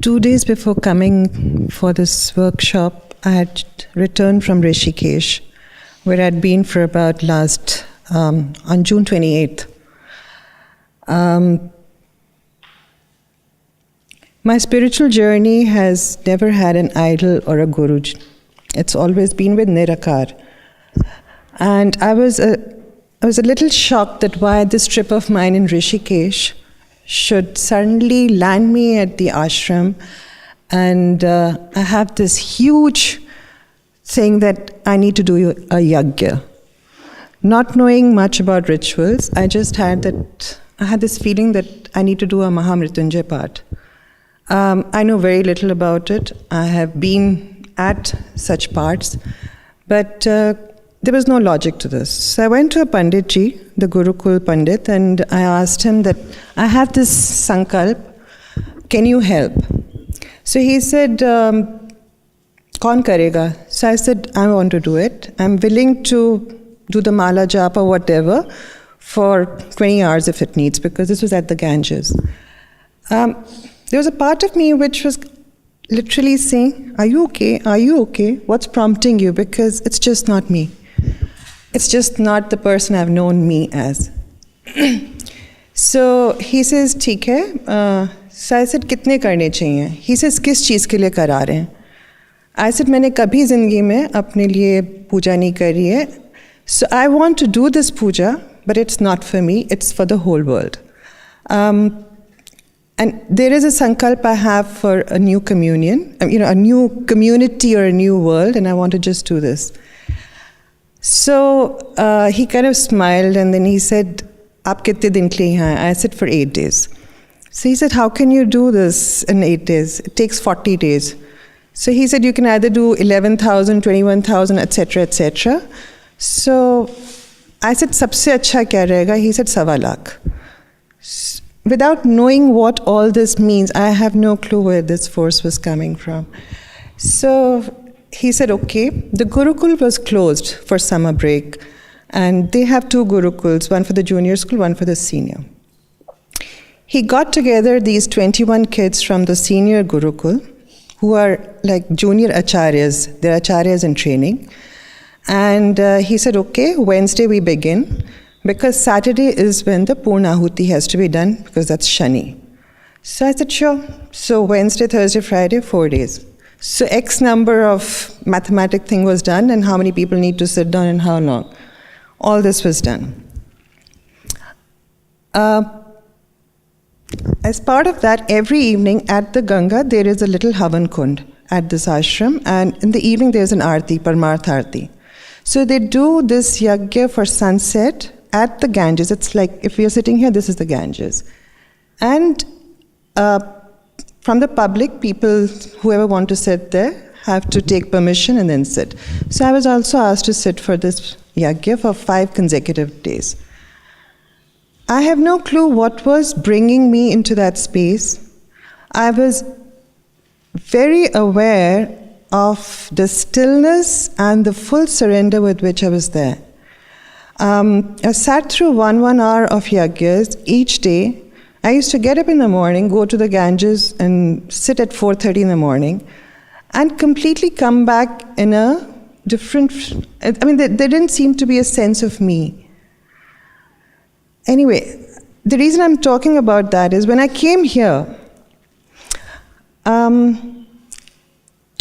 2 days before coming for this workshop, I had returned from Rishikesh, where I'd been for about on June 28th. My spiritual journey has never had an idol or a guru. It's always been with Nirakar. And I was a little shocked that why this trip of mine in Rishikesh should suddenly land me at the ashram, and I have this huge thing that I need to do a yajna. Not knowing much about rituals, I had this feeling that I need to do a Mahamrityunjay part. I know very little about it. I have been at such parts, but there was no logic to this. So I went to a Panditji, the Gurukul Pandit, and I asked him that I have this sankalp, can you help? So he said, Kaun karega? So I said, I want to do it. I'm willing to do the mala japa or whatever for 20 hours if it needs, because this was at the Ganges. There was a part of me which was literally saying, are you okay? Are you okay? What's prompting you? Because it's just not me. It's just not the person I've known me as. So he says, ठीक है. So I said, कितने करने चाहिए? He says, किस चीज़ के लिए करा रहे हैं? I said, मैंने कभी ज़िंदगी में अपने लिए पूजा नहीं करी है. So I want to do this puja, but it's not for me, it's for the whole world. And there is a sankalp I have for a new communion, a new community or a new world, and I want to just do this. So he kind of smiled, and then he said, "Aap kitne din ke liye yahan hai?" I said, "For 8 days." So he said, "How can you do this in 8 days? It takes 40 days." So he said, "You can either do 11,000, 21,000, etc., etc." So I said, "Sabse acha kya rahega?" He said, 1.25 lakh. Without knowing what all this means, I have no clue where this force was coming from. So he said, okay. The Gurukul was closed for summer break, and they have 2 Gurukuls, one for the junior school, one for the senior. He got together these 21 kids from the senior Gurukul, who are like junior acharyas. They're acharyas in training. And he said, okay, Wednesday we begin, because Saturday is when the Purnahuti has to be done, because that's Shani. So I said, sure. So Wednesday, Thursday, Friday, 4 days. So X number of mathematic thing was done, and how many people need to sit down and how long. All this was done. As part of that, every evening at the Ganga, there is a little Havan Kund at this ashram, and in the evening there's an Aarti, Parmarth Aarti. So they do this yajna for sunset at the Ganges. It's like, if you're sitting here, this is the Ganges. And from the public, people, whoever want to sit there, have to take permission and then sit. So I was also asked to sit for this yajna for 5 consecutive days. I have no clue what was bringing me into that space. I was very aware of the stillness and the full surrender with which I was there. I sat through 1 hour of yajnas each day. I used to get up in the morning, go to the Ganges and sit at 4:30 in the morning, and completely come back in a different, there didn't seem to be a sense of me. Anyway, the reason I'm talking about that is when I came here,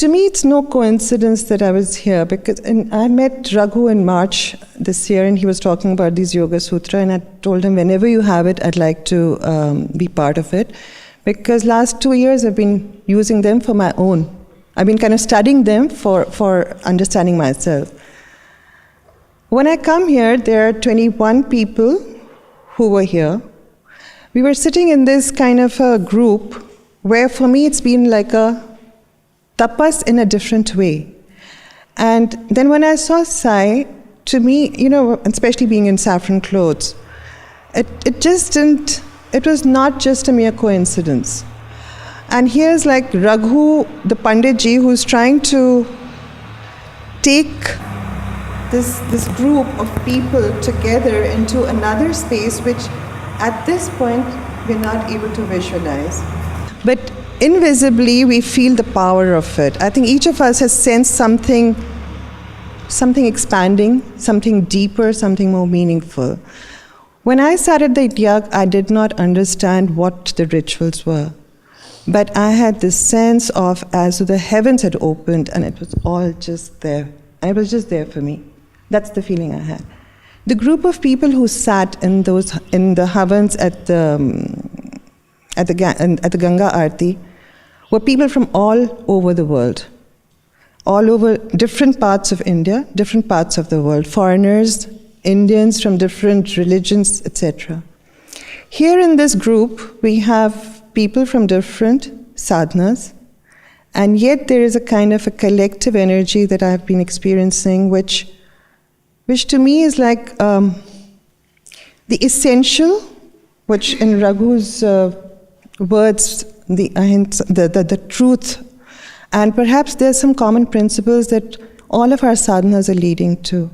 to me, it's no coincidence that I was here, because I met Raghu in March this year, and he was talking about these Yoga Sutra, and I told him, whenever you have it, I'd like to be part of it, because last 2 years I've been using them for my own. I've been kind of studying them for understanding myself. When I come here, there are 21 people who were here. We were sitting in this kind of a group where for me it's been like a tapas in a different way. And then when I saw Sai, to me, especially being in saffron clothes, it just didn't, it was not just a mere coincidence. And here's like Raghu, the Panditji, who's trying to take this group of people together into another space, which at this point we're not able to visualize. But invisibly we feel the power of it. I think each of us has sensed something expanding, something deeper, something more meaningful. When I started the yag, I did not understand what the rituals were. But I had this sense of as though the heavens had opened and it was all just there. And it was just there for me. That's the feeling I had. The group of people who sat in the havans at the Ganga Aarti were people from all over the world, all over different parts of India, different parts of the world, foreigners, Indians from different religions, etc. Here in this group, we have people from different sadhanas, and yet there is a kind of a collective energy that I've been experiencing, which to me is like the essential, which in Raghu's words, the truth, and perhaps there's some common principles that all of our sadhanas are leading to.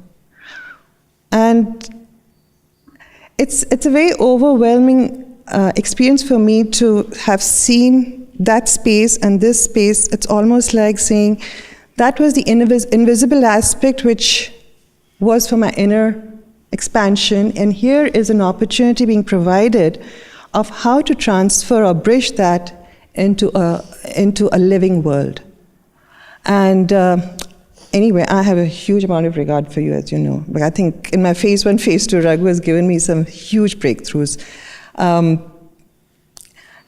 And it's a very overwhelming experience for me to have seen that space and this space. It's almost like saying that was the invisible aspect which was for my inner expansion, and here is an opportunity being provided of how to transfer or bridge that into a living world. And anyway, I have a huge amount of regard for you, as you know. But I think in my phase 1, phase 2, Raghu has given me some huge breakthroughs.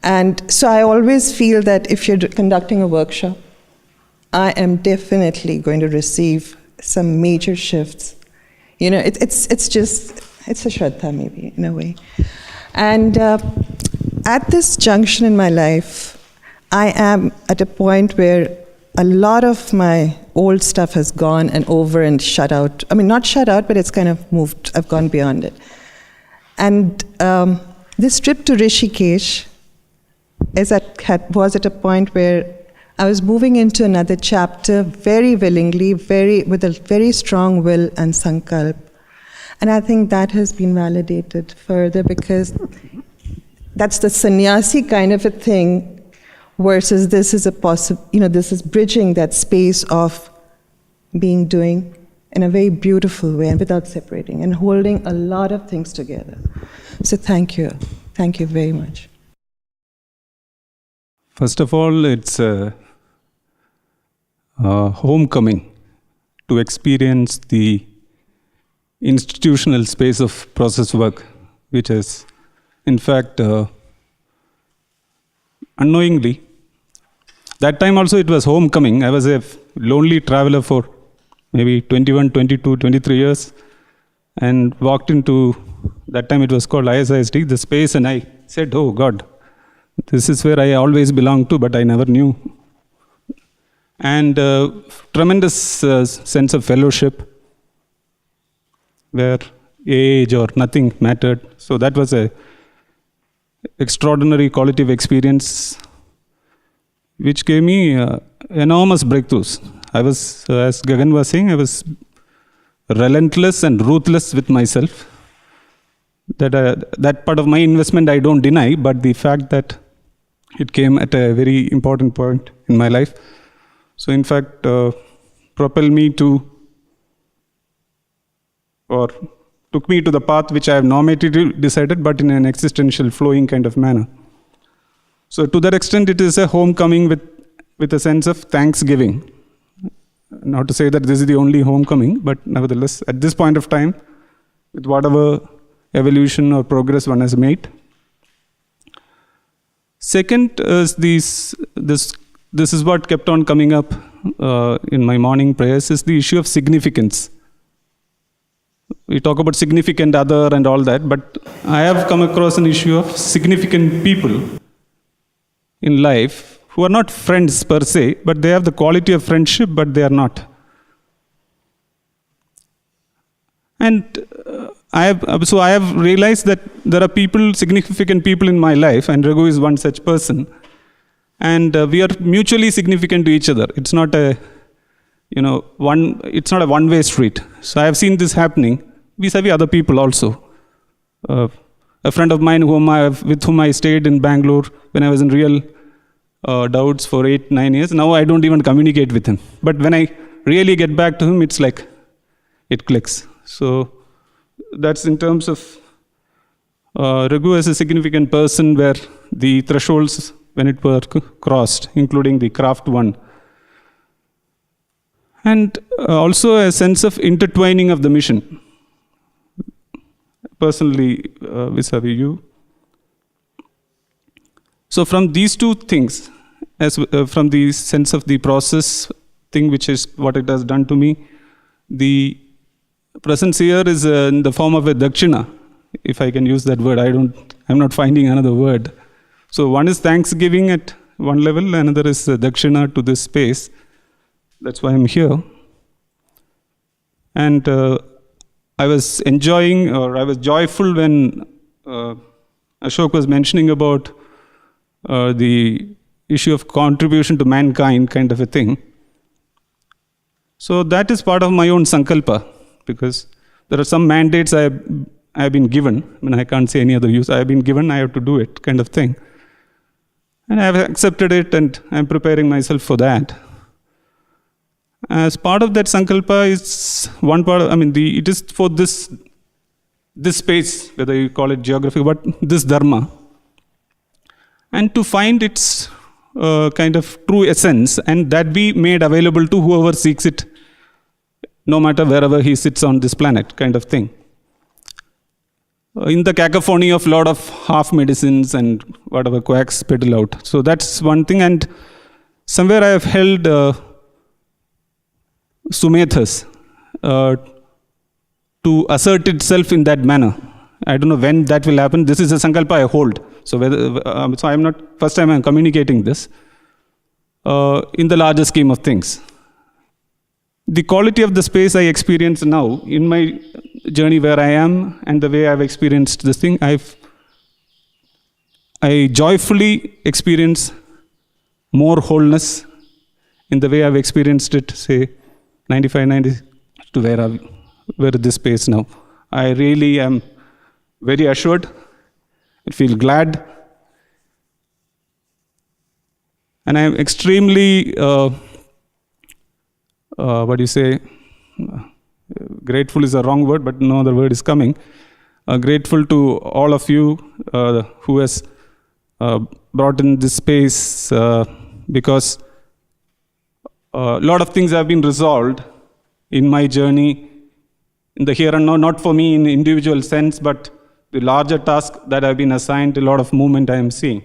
And so I always feel that if you're conducting a workshop, I am definitely going to receive some major shifts. You know, it's a shraddha maybe, in a way. And at this junction in my life, I am at a point where a lot of my old stuff has gone and over and shut out. I mean, not shut out, but it's kind of moved. I've gone beyond it. And this trip to Rishikesh was at a point where I was moving into another chapter very willingly, with a very strong will and sankalp. And I think that has been validated further, because that's the sannyasi kind of a thing, versus this is this is bridging that space of doing in a very beautiful way and without separating and holding a lot of things together. So thank you. Thank you very much. First of all, it's a homecoming to experience the institutional space of process work, which is, in fact, unknowingly. That time also it was homecoming. I was a lonely traveler for maybe 21, 22, 23 years, and walked into, that time it was called ISISD, the space, and I said, oh God, this is where I always belonged to, but I never knew. And tremendous sense of fellowship, where age or nothing mattered. So that was a extraordinary qualitative experience, which gave me enormous breakthroughs. I was, as Gagan was saying, I was relentless and ruthless with myself. That part of my investment I don't deny, but the fact that it came at a very important point in my life. So in fact, propelled me to, or took me to the path which I have normatively decided, but in an existential flowing kind of manner. So to that extent, it is a homecoming with a sense of thanksgiving. Not to say that this is the only homecoming, but nevertheless, at this point of time, with whatever evolution or progress one has made. Second is this is what kept on coming up in my morning prayers, is the issue of significance. We talk about significant other and all that, but I have come across an issue of significant people in life who are not friends per se, but they have the quality of friendship, but they are not. And I have realized that there are people, significant people in my life, and Raghu is one such person. And we are mutually significant to each other. It's not a, it's not a one-way street. So I have seen this happening vis-a-vis other people also. A friend of mine with whom I stayed in Bangalore when I was in real doubts for 8-9 years. Now I don't even communicate with him. But when I really get back to him, it's like it clicks. So that's in terms of Raghu as a significant person where the thresholds when it were crossed, including the craft one. And also a sense of intertwining of the mission, personally vis-a-vis you. So from these two things, as from the sense of the process thing, which is what it has done to me, the presence here is in the form of a dakshina, if I can use that word. I'm not finding another word. So one is thanksgiving at one level, another is dakshina to this space. That's why I'm here. And I was enjoying, or I was joyful when Ashok was mentioning about the issue of contribution to mankind, kind of a thing. So that is part of my own sankalpa, because there are some mandates I have been given. I mean, I can't say any other use. I have been given, I have to do it, kind of thing. And I have accepted it, and I'm preparing myself for that. As part of that sankalpa is one part, it is for this space, whether you call it geography, but this dharma. And to find its kind of true essence, and that be made available to whoever seeks it, no matter wherever he sits on this planet, kind of thing. In the cacophony of a lot of half medicines and whatever quacks peddle out. So that's one thing. And somewhere I have held Sumethas to assert itself in that manner. I don't know when that will happen. This is a sankalpa I hold. So so I'm not, first time I'm communicating this in the larger scheme of things. The quality of the space I experience now in my journey where I am and the way I've experienced this thing, I joyfully experience more wholeness in the way I've experienced it, say, 95, 90 to where this space now. I really am very assured. I feel glad. And I am extremely, grateful is a wrong word, but no other word is coming. Grateful to all of you who has brought in this space because a lot of things have been resolved in my journey in the here and now, not for me in individual sense, but the larger task that I've been assigned, a lot of movement I am seeing.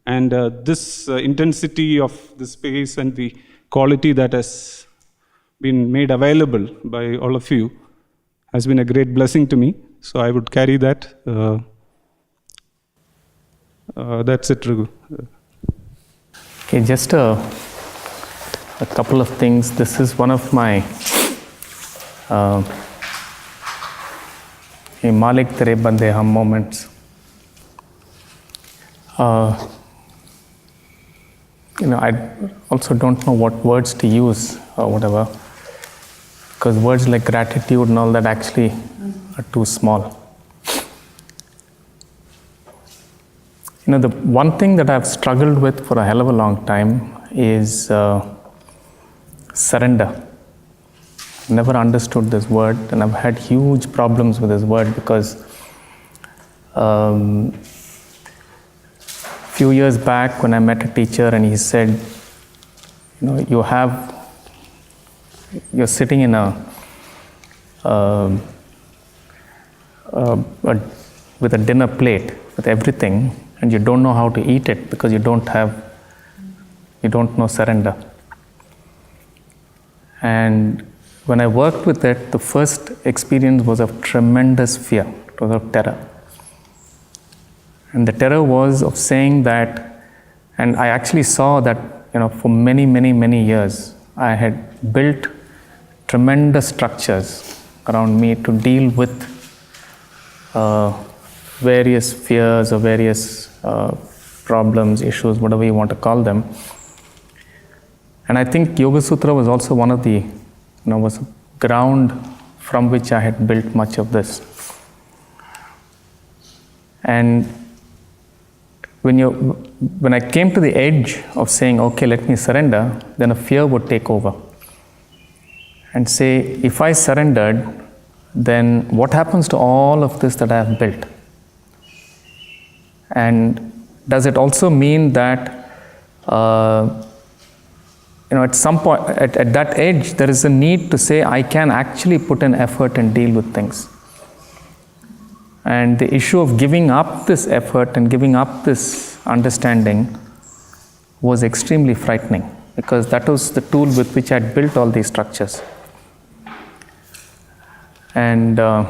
And this intensity of the space and the quality that has been made available by all of you has been a great blessing to me. So I would carry that. That's it, Raghu. Okay, just a couple of things. This is one of my Malik Tere Bande Hum moments. I also don't know what words to use or whatever, because words like gratitude and all that actually are too small. The one thing that I've struggled with for a hell of a long time is surrender. Never understood this word, and I've had huge problems with this word because few years back when I met a teacher and he said, you're sitting in with a dinner plate with everything, and you don't know how to eat it because you don't know surrender. And when I worked with it, the first experience was of tremendous fear. It was of terror. And the terror was of saying that, and I actually saw that, for many, many, many years, I had built tremendous structures around me to deal with various fears or various problems, issues, whatever you want to call them. And I think Yoga Sutra was also one of the, was a ground from which I had built much of this. And when I came to the edge of saying, okay, let me surrender, then a fear would take over. And say, if I surrendered, then what happens to all of this that I have built? And does it also mean that, at some point, at that edge, there is a need to say, I can actually put in effort and deal with things. And the issue of giving up this effort and giving up this understanding was extremely frightening, because that was the tool with which I had built all these structures. And I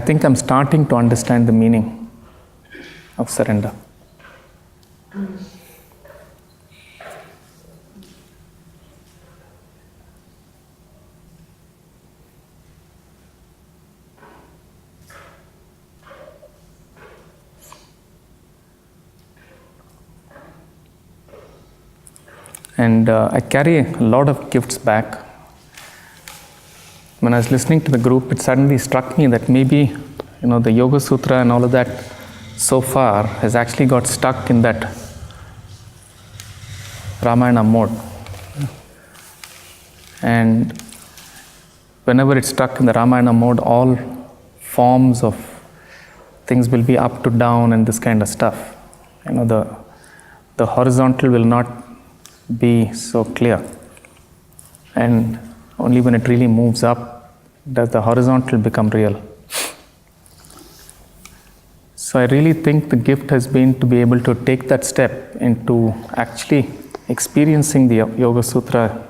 think I'm starting to understand the meaning of surrender. And I carry a lot of gifts back. When I was listening to the group, it suddenly struck me that maybe, the Yoga Sutra and all of that so far has actually got stuck in that Ramayana mode. And whenever it's stuck in the Ramayana mode, all forms of things will be up to down and this kind of stuff. The horizontal will not be so clear. And only when it really moves up does the horizontal become real. So I really think the gift has been to be able to take that step into actually experiencing the Yoga Sutra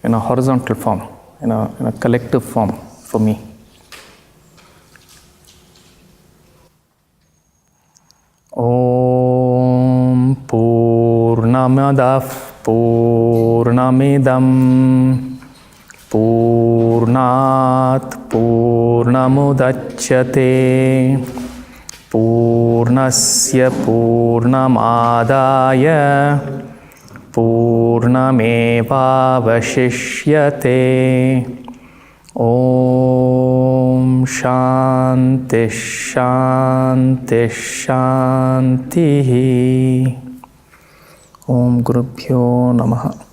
in a horizontal form, in a collective form for me. Om Purnamadah Purnamidam Purnat Purnamudachyate Purnasya Purnamadaya Purnamevavashishyate. Om Shanti Shanti Shanti. Om Gurubhyo Namaha.